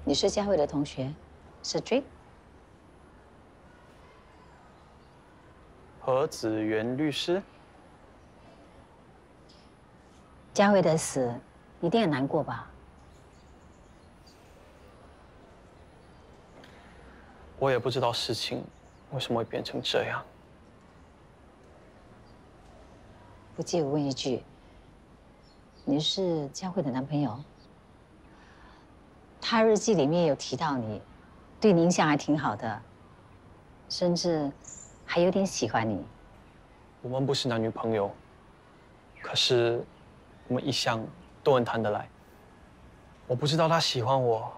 你是佳慧的同学，是 Drake。何子元律师，佳慧的死一定很难过吧？我也不知道事情为什么会变成这样。不介意我问一句，你是佳慧的男朋友？他日记里面有提到你，对你印象还挺好的，甚至还有点喜欢你。我们不是男女朋友，可是我们一向都很谈得来。我不知道他喜欢我，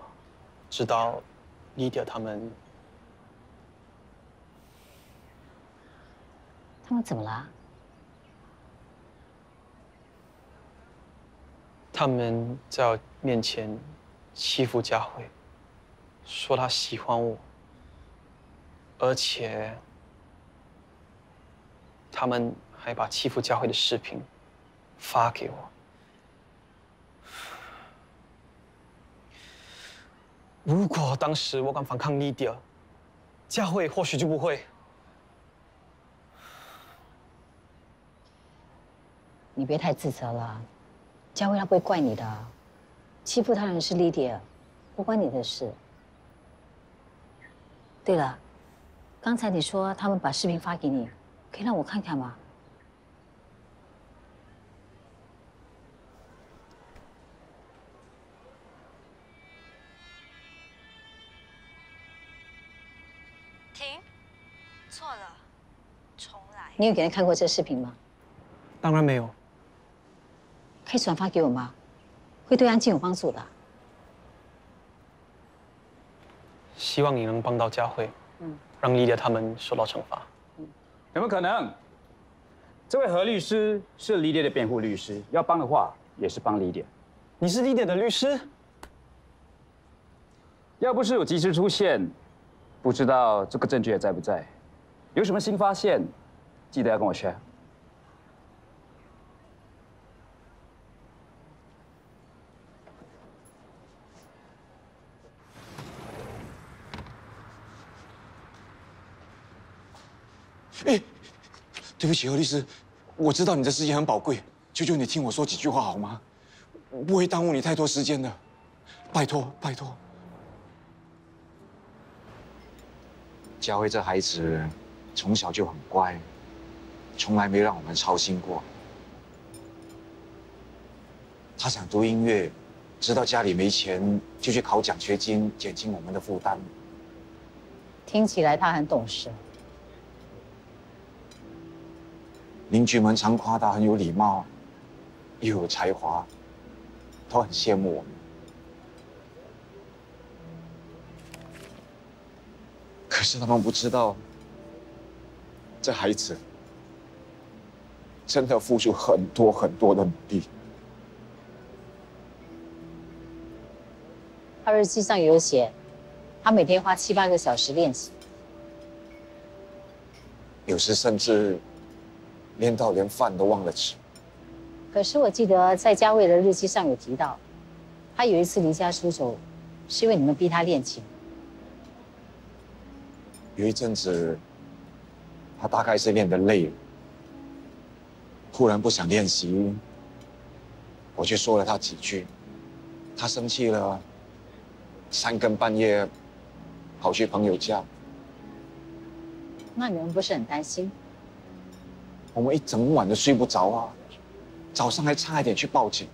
直到Lydia他们怎么了？他们在我面前欺负佳慧，说他喜欢我，而且他们还把欺负佳慧的视频发给我。如果当时我敢反抗Lydia，佳慧或许就不会。你别太自责了，佳慧她不会怪你的，欺负她的人是 Lydia， 不关你的事。对了，刚才你说他们把视频发给你，可以让我看看吗？停，错了，重来。你有给人看过这视频吗？当然没有。可以转发给我吗？会对案件有帮助的。希望你能帮到佳慧，让Lydia他们受到惩罚。有没有可能？这位何律师是Lydia的辩护律师，要帮的话也是帮Lydia。你是Lydia的律师？要不是我及时出现，不知道这个证据还在不在。有什么新发现，记得要跟我 share。哎，对不起，何律师，我知道你的时间很宝贵，求求你听我说几句话好吗？我不会耽误你太多时间的，拜托，拜托。佳慧这孩子从小就很乖，从来没让我们操心过。他想读音乐，知道家里没钱，就去考奖学金，减轻我们的负担。听起来他很懂事。邻居们常夸他很有礼貌，又有才华，都很羡慕我们。可是他们不知道，这孩子真的付出很多很多的努力。他日记上有写，他每天花7、8个小时练习，有时甚至练到连饭都忘了吃。可是我记得在佳慧的日记上有提到，他有一次离家出走，是因为你们逼他练琴。有一阵子，他大概是练得累了，忽然不想练习，我就说了他几句，他生气了，3更半夜跑去朋友家，那你们不是很担心？我们一整晚都睡不着啊，早上还差一点去报警，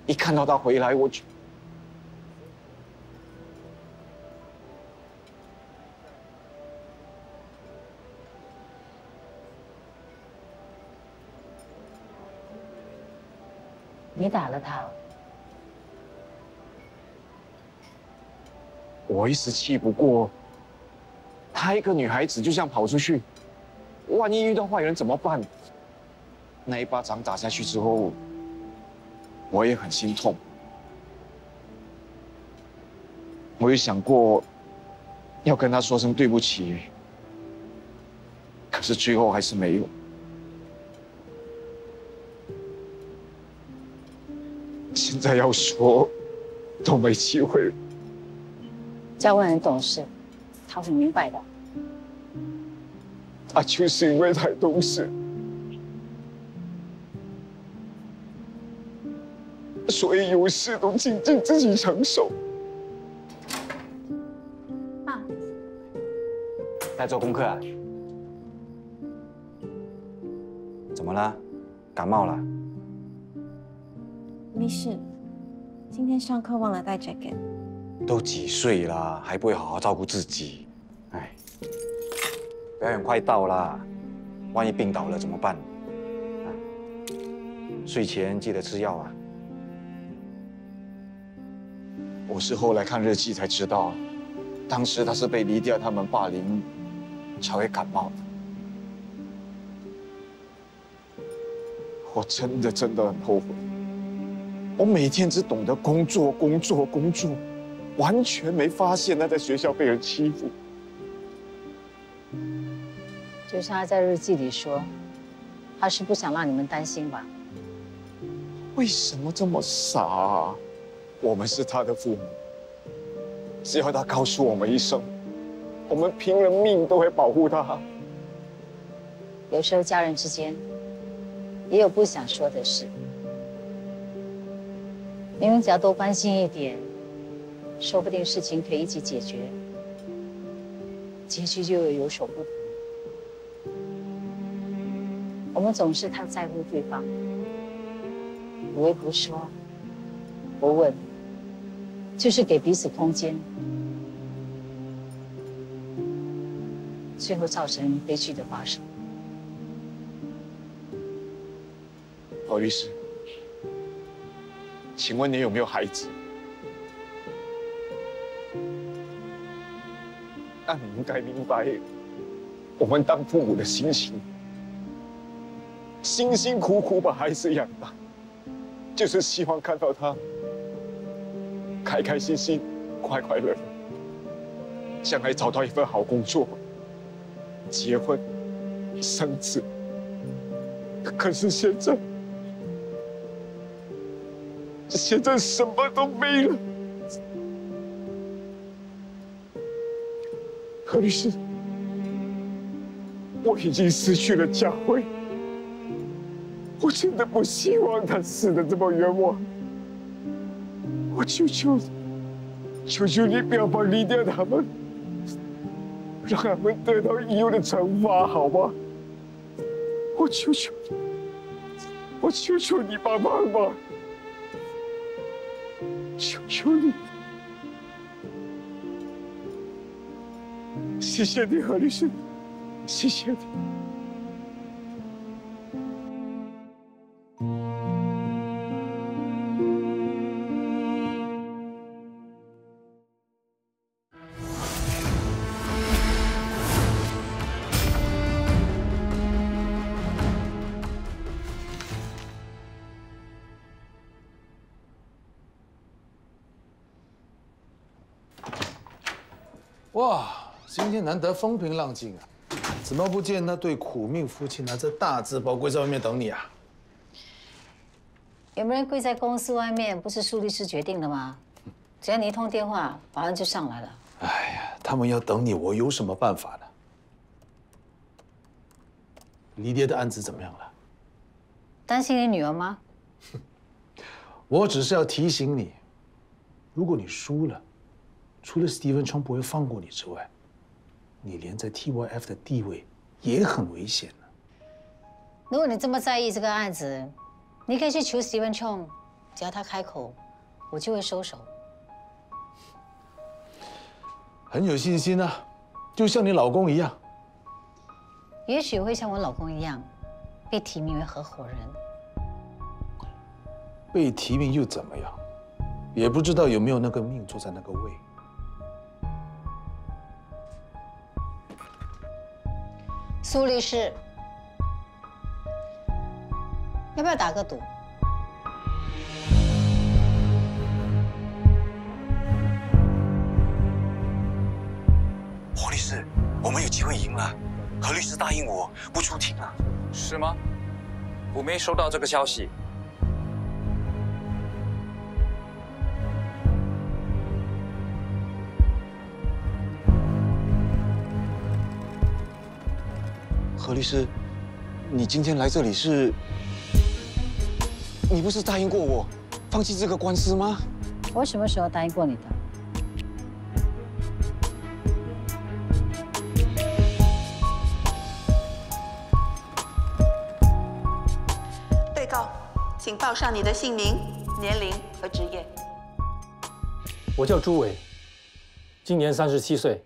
一看到他回来，我就。你打了他？我一时气不过，她一个女孩子就这样跑出去，万一遇到坏人怎么办？那一巴掌打下去之后，我也很心痛。我有想过要跟她说声对不起，可是最后还是没有。现在要说，都没机会了。嘉文很懂事，他会明白的。他就是因为太懂事，所以有事都仅仅自己承受。爸，在做功课啊？怎么了？感冒了？没事，今天上课忘了带 jacket。都几岁了，还不会好好照顾自己？哎，表演快到了，万一病倒了怎么办？啊，睡前记得吃药啊。我是后来看日记才知道，当时他是被黎迪亚他们霸凌，才会感冒的。我真的很后悔，我每天只懂得工作，完全没发现他在学校被人欺负。就像他在日记里说，他是不想让你们担心吧？为什么这么傻啊？我们是他的父母，只要他告诉我们一声，我们拼了命都会保护他。有时候家人之间也有不想说的事，你们只要多关心一点，说不定事情可以一起解决，结局就有所不同。我们总是太在乎对方，以为不说、不问，就是给彼此空间，最后造成悲剧的发生。何律师，请问你有没有孩子？那你应该明白，我们当父母的心情。辛辛苦苦把孩子养大，就是希望看到他开开心心、快快乐乐，将来找到一份好工作，结婚、生子。可是现在什么都没了。何律师，我已经失去了佳慧。我真的不希望他死得这么冤枉。我求求你不要帮黎迪亚他们，让他们得到应有的惩罚，好吗？我求求你帮帮忙，求求你！谢谢你，何律师，谢谢你。哇，今天难得风平浪静啊，怎么不见那对苦命夫妻拿着大字报跪在外面等你啊？有没有人跪在公司外面？不是苏律师决定的吗？只要你一通电话，法官就上来了。哎呀，他们要等你，我有什么办法呢？黎爹的案子怎么样了？担心你女儿吗？我只是要提醒你，如果你输了，除了史蒂芬·琼不会放过你之外，你连在 TYF 的地位也很危险呢。如果你这么在意这个案子，你可以去求史蒂芬·琼，只要他开口，我就会收手。很有信心啊，就像你老公一样。也许会像我老公一样，被提名为合伙人。被提名又怎么样？也不知道有没有那个命坐在那个位。苏律师，要不要打个赌？黄律师，我们有机会赢了。何律师答应我不出庭了。是吗？我没收到这个消息。何律师，你今天来这里是？你不是答应过我放弃这个官司吗？我什么时候答应过你的？被告，请报上你的姓名、年龄和职业。我叫朱伟，今年37岁，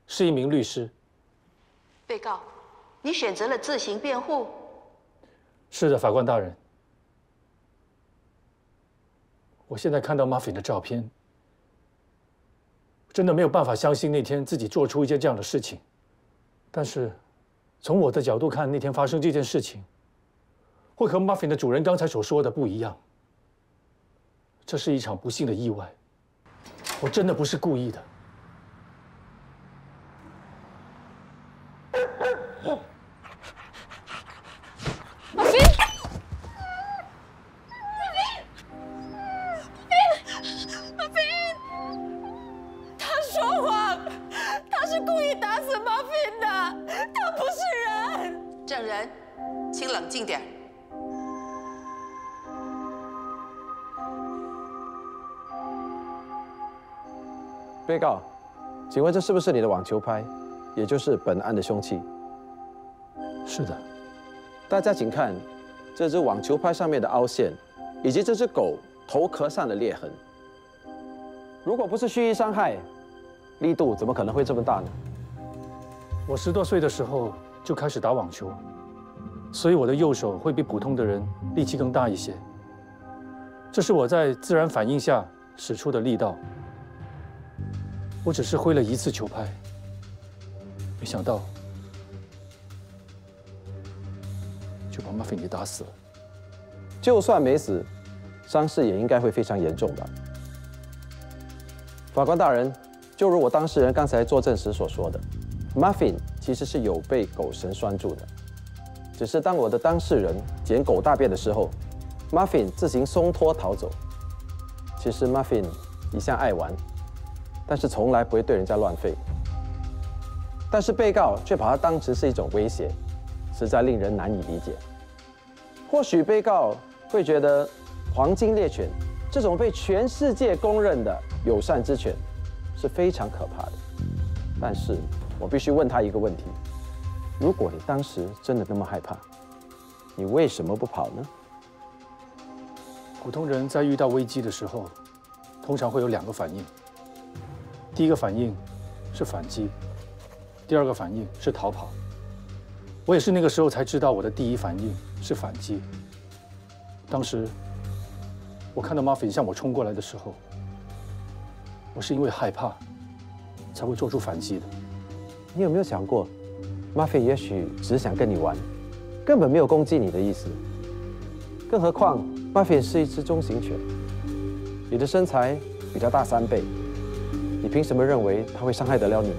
是一名律师。被告，你选择了自行辩护。是的，法官大人。我现在看到 Muffin 的照片，真的没有办法相信那天自己做出一件这样的事情。但是，从我的角度看，那天发生这件事情，会和 Muffin 的主人刚才所说的不一样。这是一场不幸的意外，我真的不是故意的。证人，请冷静点。被告，请问这是不是你的网球拍，也就是本案的凶器？是的。大家请看这只网球拍上面的凹陷，以及这只狗头壳上的裂痕。如果不是蓄意伤害，力度怎么可能会这么大呢？我10多岁的时候就开始打网球，所以我的右手会比普通的人力气更大一些。这是我在自然反应下使出的力道。我只是挥了1次球拍，没想到就把Muffin给打死了。就算没死，伤势也应该会非常严重吧？法官大人，就如我当事人刚才作证时所说的，Muffin其实是有被狗绳拴住的，只是当我的当事人捡狗大便的时候，Muffin自行松脱逃走。其实 Muffin 一向爱玩，但是从来不会对人家乱吠。但是被告却把它当成是一种威胁，实在令人难以理解。或许被告会觉得黄金猎犬这种被全世界公认的友善之犬是非常可怕的，但是我必须问他一个问题：如果你当时真的那么害怕，你为什么不跑呢？普通人在遇到危机的时候，通常会有2个反应。第一个反应是反击，第2个反应是逃跑。我也是那个时候才知道，我的第一反应是反击。当时我看到 Muffin 向我冲过来的时候，我是因为害怕才会做出反击的。你有没有想过 ，Muffin 也许只想跟你玩，根本没有攻击你的意思。更何况 Muffin 是一只中型犬，你的身材比它大3倍，你凭什么认为它会伤害得了你呢？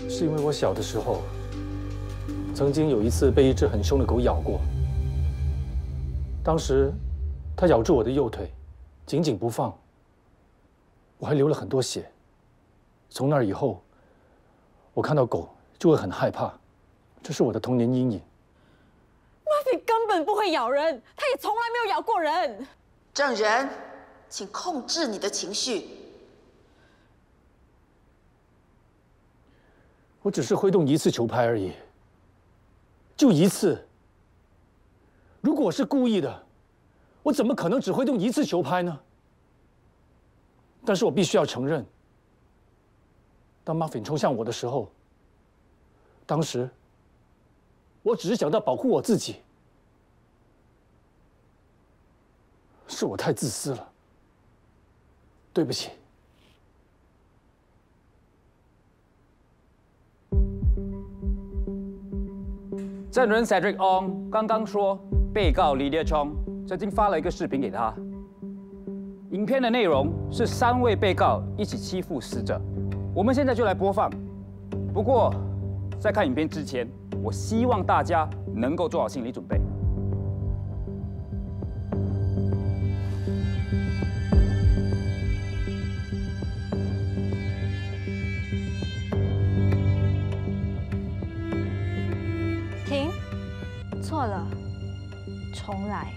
是因为我小的时候，曾经有一次被一只很凶的狗咬过。当时它咬住我的右腿，紧紧不放，我还流了很多血。从那以后，我看到狗就会很害怕，这是我的童年阴影。Muffin 根本不会咬人，它也从来没有咬过人。证人，请控制你的情绪。我只是挥动1次球拍而已，就1次。如果我是故意的，我怎么可能只挥动1次球拍呢？但是我必须要承认，当 Muffin 冲向我的时候，当时我只是想到保护我自己，是我太自私了，对不起。证人 Cedric Ong 刚刚说，被告 Lydia Chong 最近发了一个视频给他。影片的内容是3位被告一起欺负死者。我们现在就来播放。不过，在看影片之前，我希望大家能够做好心理准备。重来。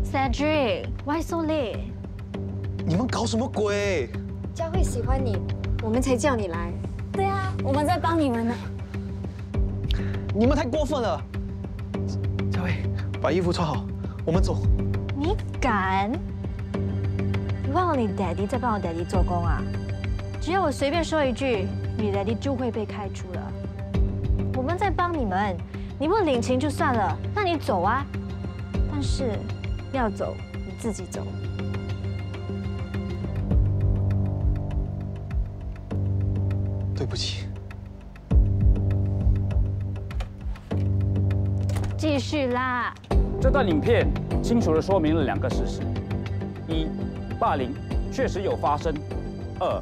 Cedric, why so late? 你们搞什么鬼？佳慧喜欢你，我们才叫你来。对啊，我们在帮你们呢。你们太过分了！佳慧，把衣服穿好，我们走。你敢？你忘了你 daddy 在帮我 daddy 做工啊？只要我随便说一句，你 daddy 就会被开除了。我们在帮你们，你不领情就算了，那你走啊。但是要走，你自己走。对不起。继续啦。这段影片清楚地说明了2个事实：一，霸凌确实有发生；二，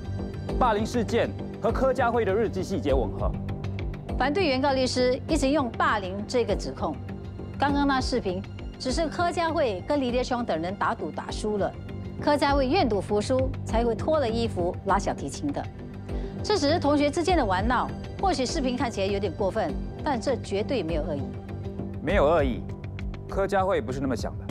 霸凌事件和柯佳慧的日记细节吻合。反对原告律师一直用霸凌这个指控。刚刚那视频只是柯佳慧跟黎烈雄等人打赌打输了，柯佳慧愿赌服输才会脱了衣服拉小提琴的。这只是同学之间的玩闹，或许视频看起来有点过分，但这绝对没有恶意。没有恶意，柯佳慧不是那么想的。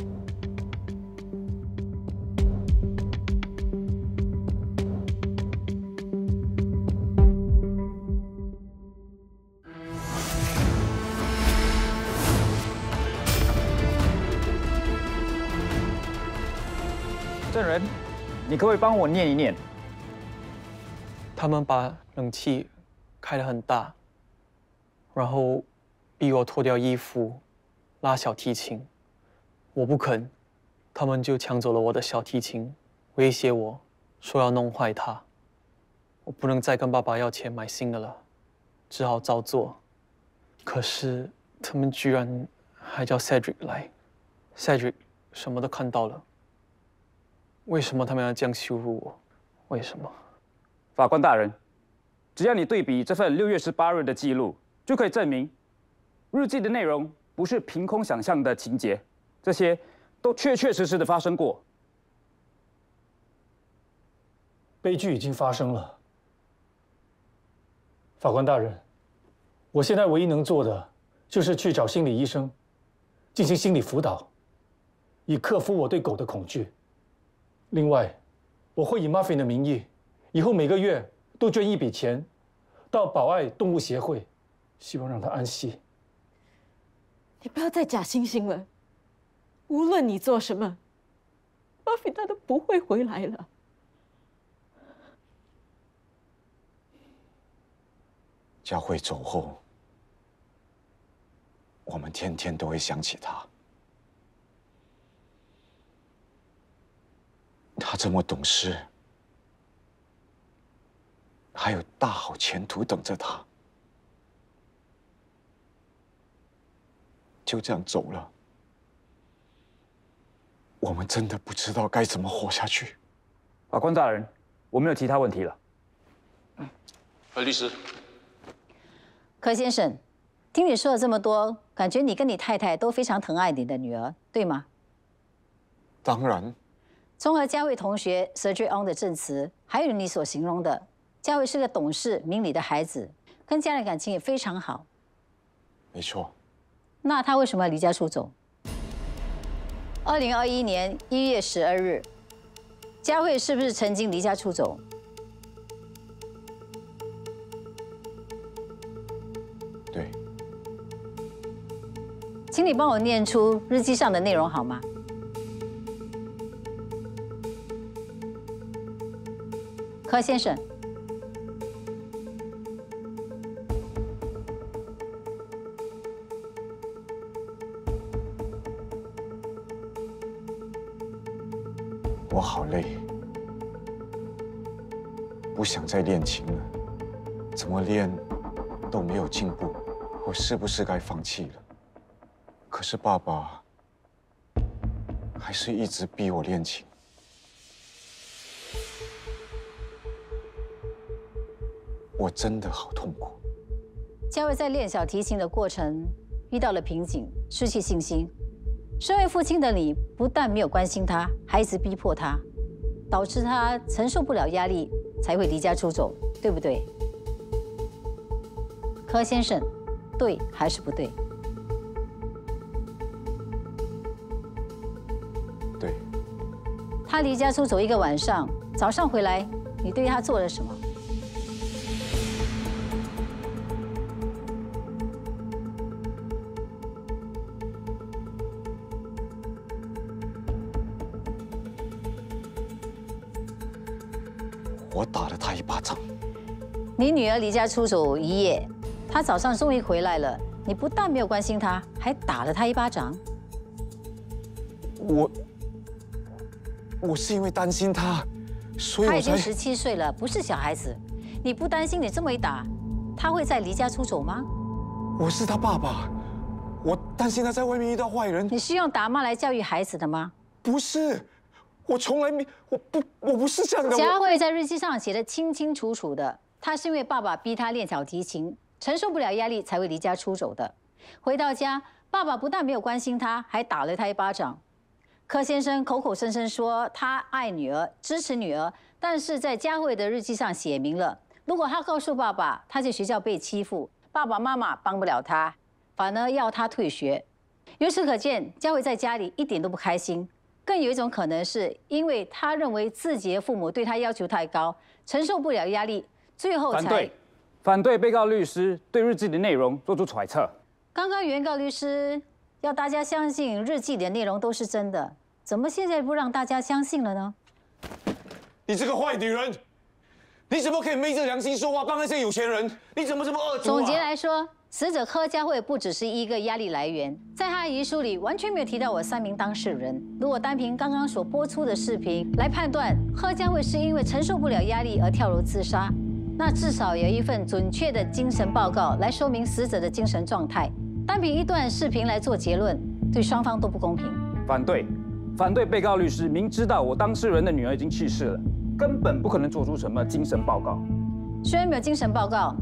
证人，你可不可以帮我念一念？他们把冷气开得很大，然后逼我脱掉衣服，拉小提琴。我不肯，他们就抢走了我的小提琴，威胁我说要弄坏它。我不能再跟爸爸要钱买新的了，只好照做。可是他们居然还叫 Cedric 来 ，Cedric 什么都看到了。为什么他们要这样羞辱我？为什么？法官大人，只要你对比这份6月18日的记录，就可以证明日记的内容不是凭空想象的情节，这些都确确实实的发生过。悲剧已经发生了。法官大人，我现在唯一能做的就是去找心理医生，进行心理辅导，以克服我对狗的恐惧。另外，我会以 Muffin 的名义，以后每个月都捐一笔钱到保爱动物协会，希望让它安息。你不要再假惺惺了。无论你做什么，Muffin 他都不会回来了。佳慧走后，我们天天都会想起她。她这么懂事，还有大好前途等着她，就这样走了，我们真的不知道该怎么活下去。法官大人，我没有其他问题了。律师，柯先生，听你说了这么多，感觉你跟你太太都非常疼爱你的女儿，对吗？当然。综合佳慧同学 Cedric Ong 的证词，还有你所形容的，佳慧是个懂事明理的孩子，跟家人感情也非常好。没错。那他为什么要离家出走？2021年1月12日，佳慧是不是曾经离家出走？对。请你帮我念出日记上的内容好吗？柯先生，我好累，不想再练琴了，怎么练都没有进步，我是不是该放弃了？可是爸爸还是一直逼我练琴。我真的好痛苦。佳慧在练小提琴的过程遇到了瓶颈，失去信心。身为父亲的你，不但没有关心他，还一直逼迫他，导致他承受不了压力，才会离家出走，对不对？柯先生，对还是不对？对。他离家出走1个晚上，早上回来，你对他做了什么？我打了他一巴掌。你女儿离家出走1夜，她早上终于回来了，你不但没有关心她，还打了她一巴掌。我是因为担心他，所以他已经我才。17岁了，不是小孩子。你不担心你这么一打，他会再离家出走吗？我是他爸爸，我担心他在外面遇到坏人。你是用打骂来教育孩子的吗？不是，我从来没，我不是这样的。佳慧在日记上写得清清楚楚的，她是因为爸爸逼她练小提琴，承受不了压力才会离家出走的。回到家，爸爸不但没有关心她，还打了她一巴掌。柯先生口口声声说他爱女儿，支持女儿，但是在佳慧的日记上写明了，如果他告诉爸爸他在学校被欺负，爸爸妈妈帮不了他，反而要他退学。由此可见，佳慧在家里一点都不开心。更有一种可能是因为他认为自己的父母对他要求太高，承受不了压力，最后才反对被告律师对日记的内容做出揣测。刚刚原告律师要大家相信日记里的内容都是真的，怎么现在不让大家相信了呢？你这个坏女人，你怎么可以昧着良心说话，帮那些有钱人？你怎么这么恶毒啊？总结来说，死者柯佳慧不只是一个压力来源，在他的遗书里完全没有提到我3名当事人。如果单凭刚刚所播出的视频来判断柯佳慧是因为承受不了压力而跳楼自杀，那至少有一份准确的精神报告来说明死者的精神状态。单凭一段视频来做结论，对双方都不公平。反对被告律师明知道我当事人的女儿已经去世了，根本不可能做出什么精神报告。虽然没有精神报告，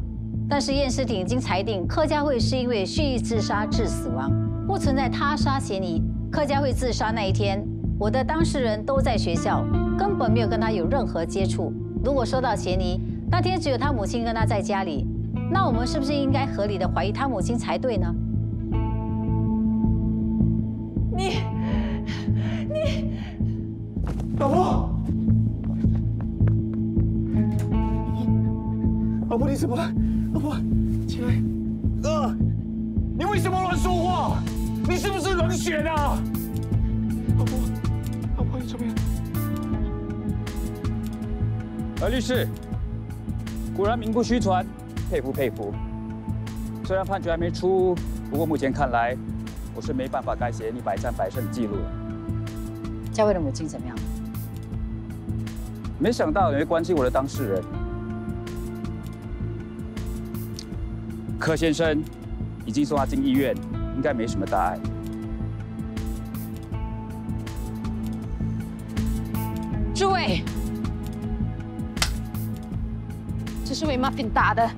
但是验尸庭已经裁定柯佳慧是因为蓄意自杀致死亡，不存在他杀嫌疑。柯佳慧自杀那一天，我的当事人都在学校，根本没有跟他有任何接触。如果说到嫌疑，那天只有他母亲跟他在家里，那我们是不是应该合理的怀疑他母亲才对呢？你，老婆，老婆你怎么了？老婆，起来！你为什么乱说话？你是不是冷血啊？老婆你怎么样？律师，果然名不虚传，佩服佩服。虽然判决还没出，不过目前看来，我是没办法改写你100战100胜的记录了。佳慧的母亲怎么样？没想到你会关心我的当事人。柯先生已经送他进医院，应该没什么大碍。诸位，这是为 Muffin 打的。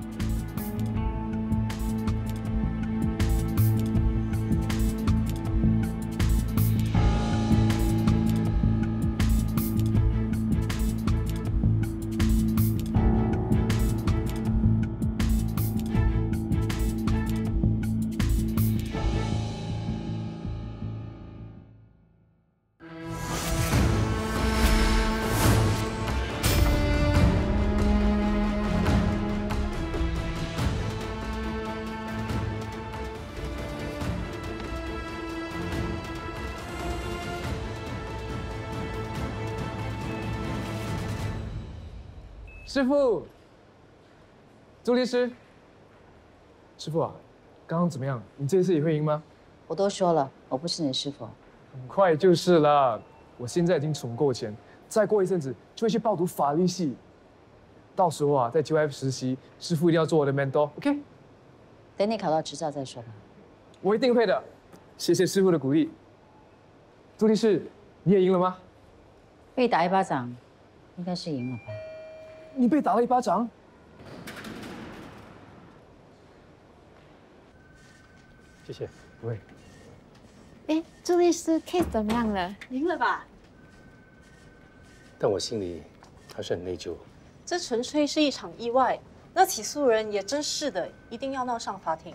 师傅，朱律师，师傅啊，刚刚怎么样？你这次也会赢吗？我都说了，我不是你师傅。很快就是了，我现在已经存够钱，再过一阵子就会去报读法律系。到时候啊，在9F 实习，师傅一定要做我的 mentor，OK？等你考到执照再说吧。我一定会的，谢谢师傅的鼓励。朱律师，你也赢了吗？被打一巴掌，应该是赢了吧？你被打了一巴掌？谢谢。不会。哎，朱律师 ，case 怎么样了？赢了吧？但我心里还是很内疚。这纯粹是一场意外，那起诉人也真是的，一定要闹上法庭。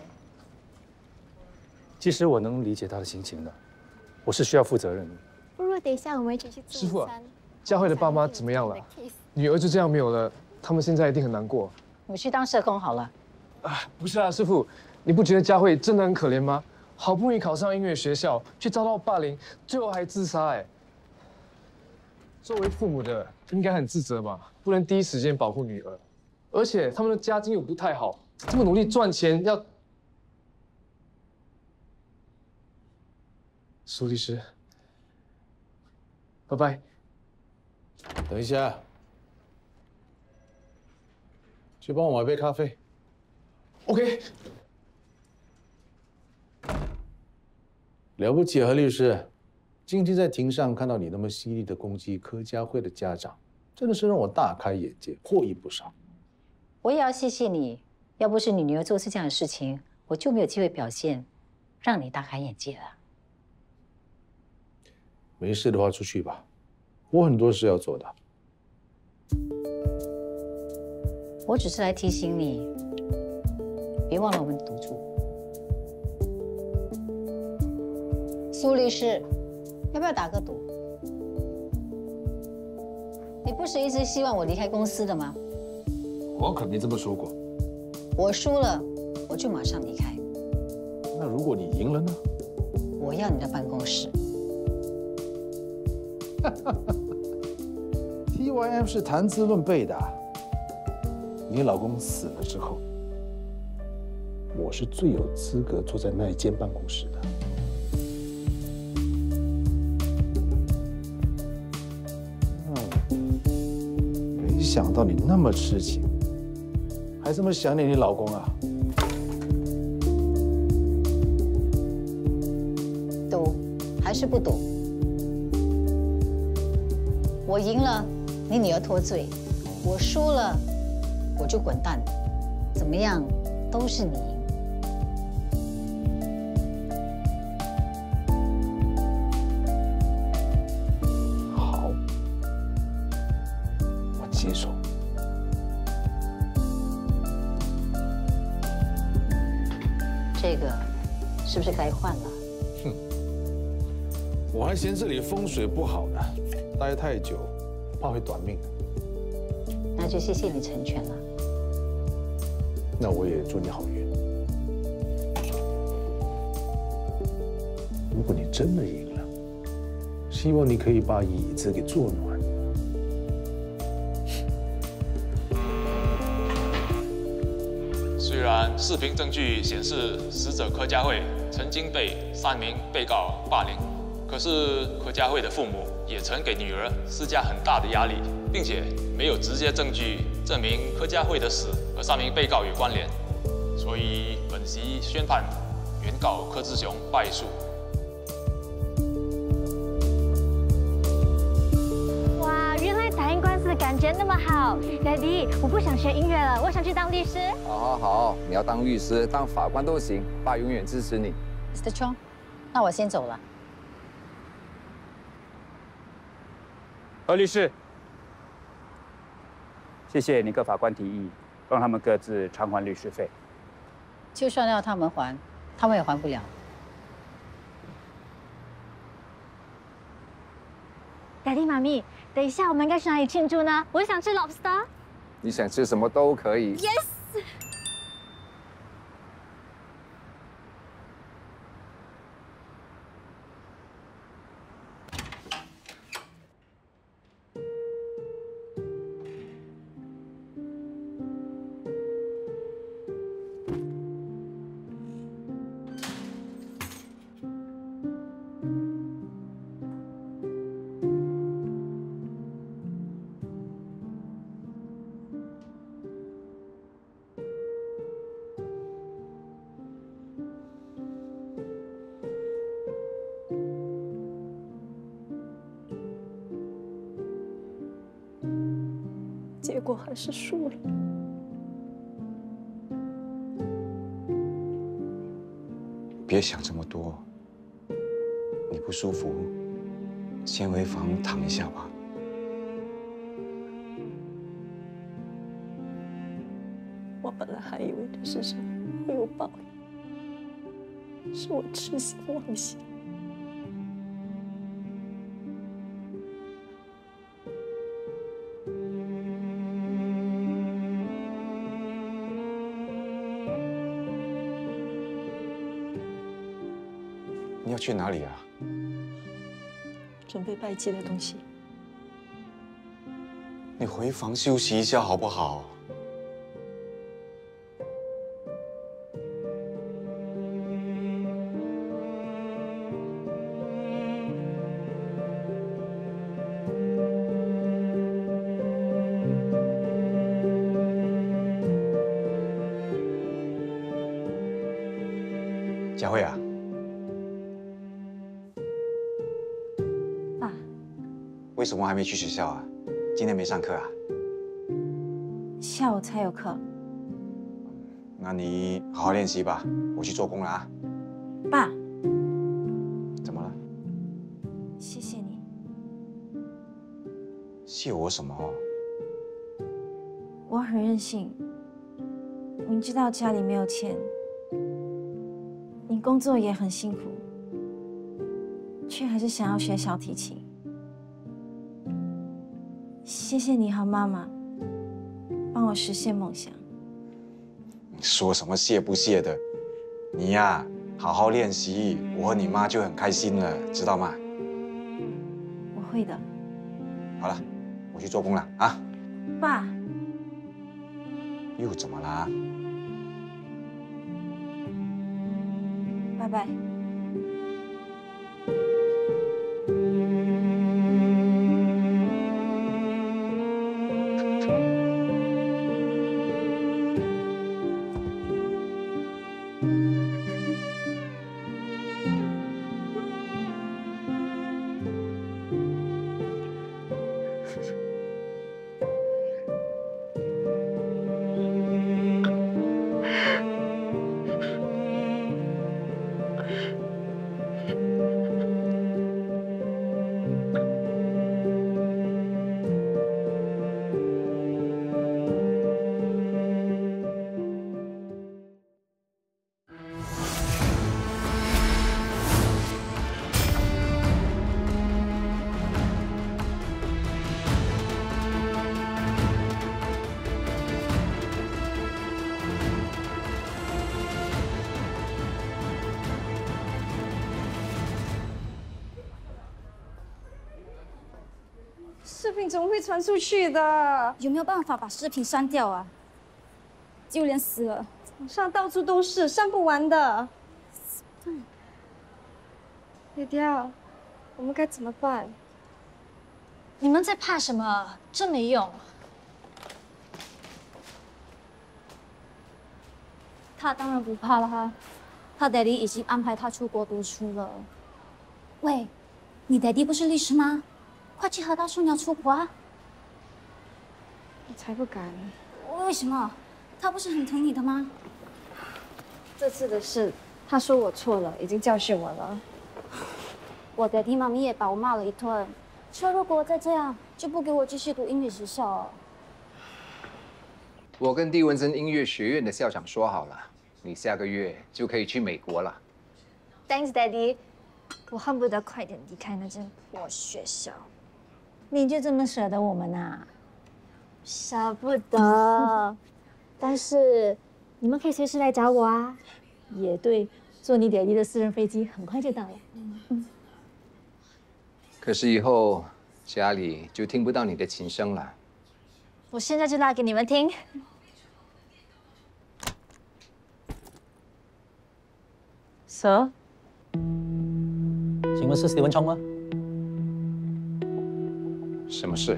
其实我能理解他的心情的，我是需要负责任的。不如等一下我们一起去师傅啊，佳慧的爸妈怎么样了？女儿就这样没有了，他们现在一定很难过。我去当社工好了。不是啊，师傅，你不觉得佳慧真的很可怜吗？好不容易考上音乐学校，却遭到霸凌，最后还自杀，哎。作为父母的应该很自责吧，不能第一时间保护女儿，而且他们的家境又不太好，这么努力赚钱要。苏律师，拜拜。等一下，去帮我买杯咖啡。OK。了不起啊，何律师！今天在庭上看到你那么犀利的攻击柯佳慧的家长，真的是让我大开眼界，获益不少。我也要谢谢你，要不是你女儿做出这样的事情，我就没有机会表现，让你大开眼界了。没事的话，出去吧，我很多事要做的。我只是来提醒你，别忘了我们赌注。苏律师，要不要打个赌？你不是一直希望我离开公司的吗？我可没这么说过。我输了，我就马上离开。那如果你赢了呢？我要你的办公室。TYM 是谈资论辈的。你老公死了之后，我是最有资格坐在那一间办公室的。没想到你那么痴情，还这么想念你老公啊！赌还是不赌？我赢了，你女儿脱罪；我输了，我就滚蛋。怎么样，都是你赢。好，我接受。这个是不是该换了？哼，我还嫌这里风水不好呢，待太久怕会短命。那就谢谢你成全了。那我也祝你好运。如果你真的赢了，希望你可以把椅子给坐暖。虽然视频证据显示死者柯佳慧曾经被3名被告霸凌，可是柯佳慧的父母也曾给女儿施加很大的压力，并且没有直接证据证明柯佳慧的死和3名被告有关联，所以本席宣判原告柯志雄败诉。哇，原来打赢官司的感觉那么好。Daddy， 我不想学音乐了，我想去当律师。好，你要当律师、当法官都行，爸永远支持你。Mr. Chong， 那我先走了。何律师，谢谢你跟法官提议，让他们各自偿还律师费。就算要他们还，他们也还不了。Daddy， 妈咪，等一下我们应该去哪里庆祝呢？我想吃 lobster。你想吃什么都可以。Yes。结果还是输了。别想这么多，你不舒服，先回房躺一下吧。Daddy， 我本来还以为这世上会有报应，是我痴心妄想。你要去哪里啊？准备拜祭的东西。你回房休息一下好不好？佳慧啊，爸，为什么还没去学校啊？今天没上课啊？下午才有课。那你好好练习吧，我去做工了啊。爸，怎么了？谢谢你。谢我什么？我很任性，明知道家里没有钱，你工作也很辛苦，却还是想要学小提琴。谢谢你和妈妈，帮我实现梦想。你说什么谢不谢的？你呀，好好练习，我和你妈就很开心了，知道吗？我会的。好了，我去做工了啊。爸，又怎么啦？拜拜。视频怎么会传出去的？有没有办法把视频删掉啊？丢脸死了！网上到处都是，删不完的。爹爹，我们该怎么办？你们在怕什么？真没用。他当然不怕了哈，他爹地已经安排他出国读书了。喂，你爹地不是律师吗？快去和他说你要出国啊！我才不敢。为什么？他不是很疼你的吗？这次的事，他说我错了，已经教训我了。我爹地妈咪也把我骂了一顿，说如果再这样，就不给我继续读音乐学校。我跟蒂文森音乐学院的校长说好了，你下个月就可以去美国了。Thanks, Daddy。我恨不得快点离开那间破学校。你就这么舍得我们啊？舍不得，但是你们可以随时来找我啊。也对，坐你爹地的私人飞机很快就到了。可是以后家里就听不到你的琴声了。我现在就拉给你们听。Sir， 请问是史蒂文冲吗？什么事？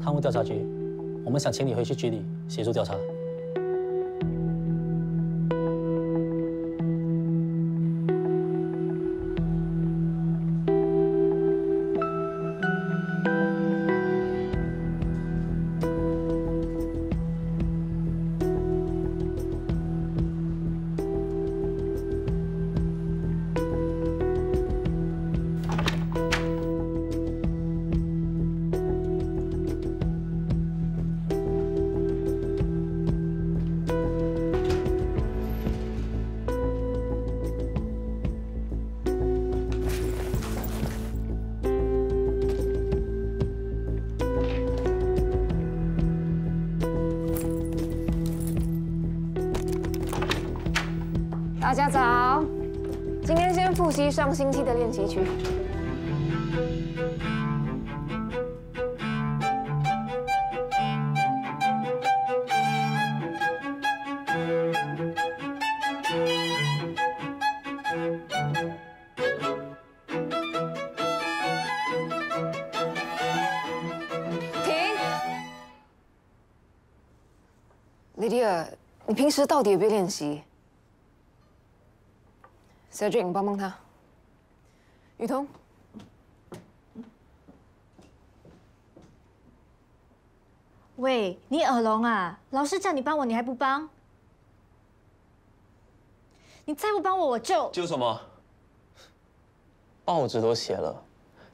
贪污调查局，我们想请你回去局里协助调查。大家早，今天先复习上星期的练习曲。莉莉亚，你平时到底有没有练习 ？Cedric， 你帮帮他。雨桐，喂，你耳聋啊？老师叫你帮我，你还不帮？你再不帮我，我就……就什么？报纸都写了，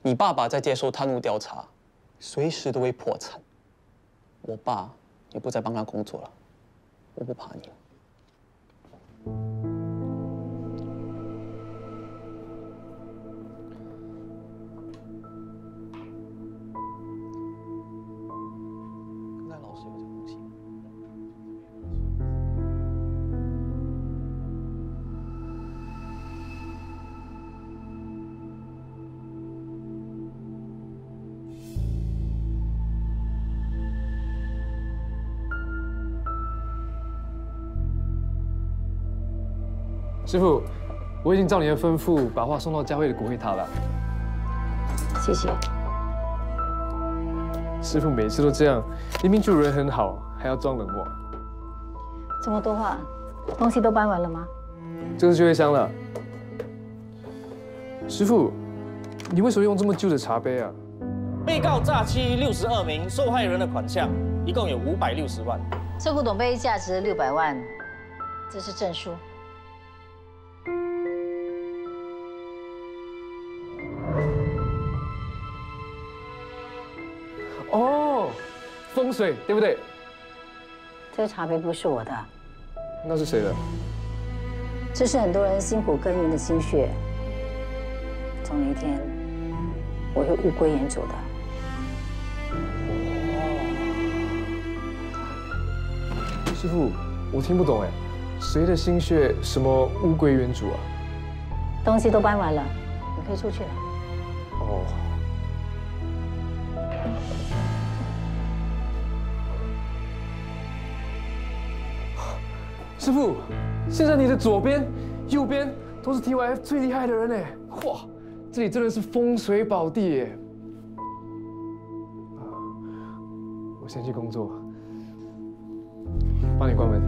你爸爸在接受贪污调查，随时都会破产。我爸也不再帮他工作了。 我不怕你了。刚才老师有这东西。师傅，我已经照你的吩咐，把画送到教会的骨灰塔了。谢谢。师傅每次都这样，明明就人很好，还要装冷漠。这么多话，东西都搬完了吗？这是聚会箱了。师傅，你为什么用这么旧的茶杯啊？被告诈欺62名受害人的款项，一共有560万。这古董杯价值600万，这是证书。 哦，风水对不对？这个茶杯不是我的，那是谁的？这是很多人辛苦耕耘的心血，总有一天我会物归原主的。师傅，我听不懂哎，谁的心血什么物归原主啊？东西都搬完了，你可以出去了。哦。 师傅，现在你的左边、右边都是 TYF 最厉害的人哎！哇，这里真的是风水宝地耶！我先去工作，帮你关门。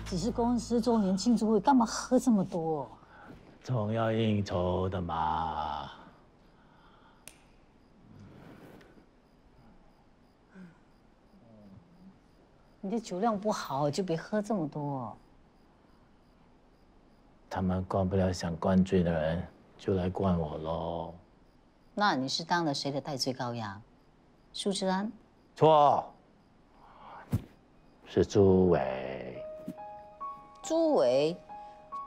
只是公司周年庆祝会，干嘛喝这么多？总要应酬的嘛。你的酒量不好，就别喝这么多。他们灌不了想灌醉的人，就来灌我喽。那你是当了谁的代罪羔羊？苏志安？错，是朱伟。 朱伟，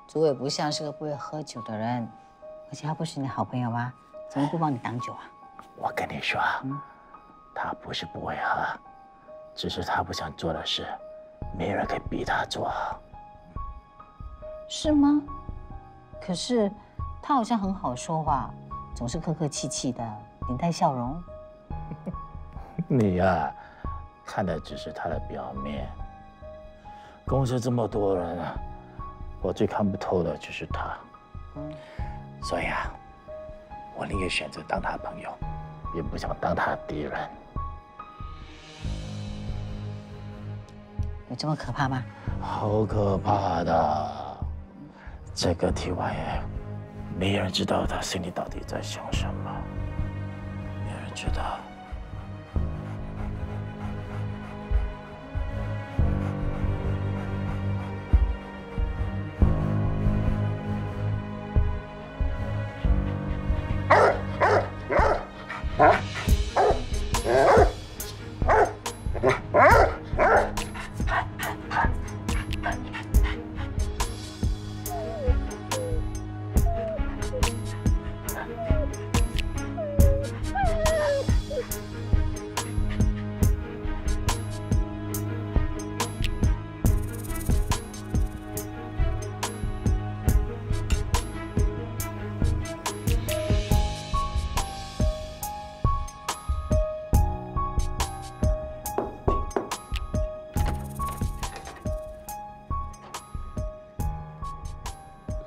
朱伟不像是个不会喝酒的人，而且他不是你好朋友吗？怎么不帮你挡酒啊？我跟你说，他不是不会喝，只是他不想做的事，没人可以逼他做。是吗？可是他好像很好说话，总是客客气气的，脸带笑容。你呀，看的只是他的表面。 公司这么多人啊，我最看不透的就是他。所以啊，我宁愿选择当他朋友，也不想当他敌人。有这么可怕吗？好可怕的！这个 TYF， 没人知道他心里到底在想什么，没人知道。 你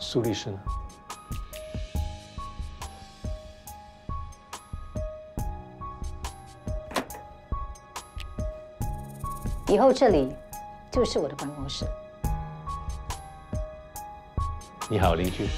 苏律师呢？以后这里就是我的办公室。你好，邻居。